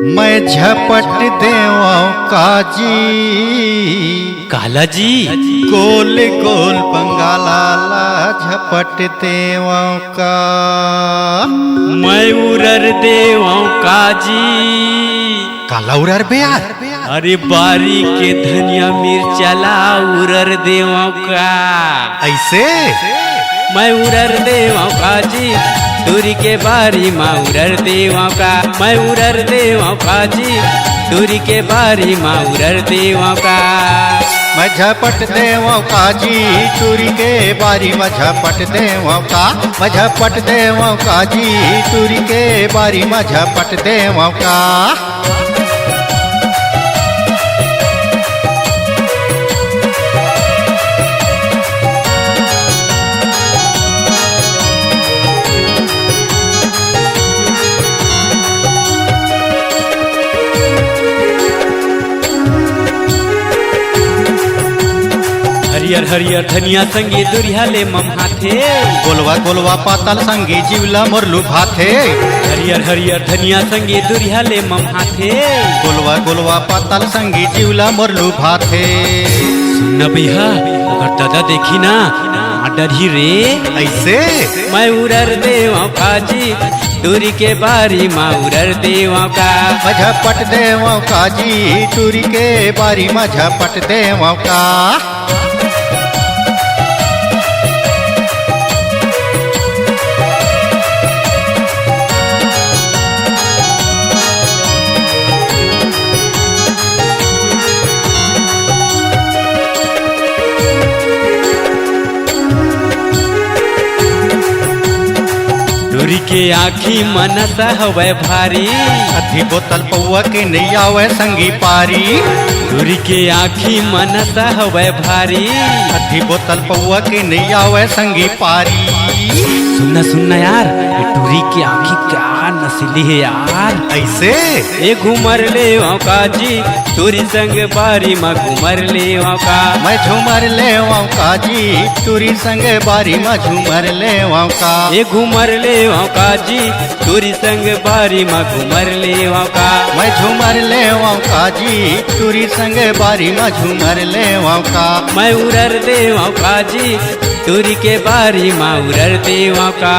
मैं झपट देवां काजी काला जी गोल गोल बंगाला झपट देवां का मैं उरर देवां काजी काला उरर बे यार अरे बारी के धनिया मिर्चा ला उरर देवां का ऐसे मैं उरर देवां काजी दूरी के बारी माँ उरर देवां का मैं उरर देवां काजी दूरी के बारी माँ उरर देवां का मैं झपट देवां काजी चूरी के बारी में झपट देवां का मैं झपट देवां काजी चूरी के बारी में झपट देवां का हरियर हरियर धनिया संगे दुरिया ले मम हाथे गोलवा गोलवा पातल संगी जीवला मोरलू भाथे हरियर हरियर धनिया संगे दुरिया ले मम हाथे गोलवा गोलवा पातल संगी जीवला मोरलू भाथे सुन भैया अगर दादा देखी ना डरी रे ऐसे मैं उरर देवां काजी दूरी के बारी माँ उरर देवां का मैं झपट देवां काजी चूरी के बारी में झपट देवां का दूरी के आँखी मनसा हवे भारी अधी बोतल पौआ के नहीं आवे संगी पारी दूरी के आँखी मनसा हवे भारी अधी बोतल पौआ के नहीं आवे संगी पारी सुनना सुनना यार ये टूरी की आँखी क्या नस्ली है यार ऐसे ए घूमर ले काजी टूरी संग बारी माँ घूमर ले का मैं झूमर ले काजी टूरी संग बारी में झूमर ले का ए घूमर ले काजी टूरी संग बारी माँ घूमर ले का मैं झूमर ले काजी टूरी संग बारी में झूमर ले का मैं उरर देवां काजी टूरी के बारी माँ उरर देवां का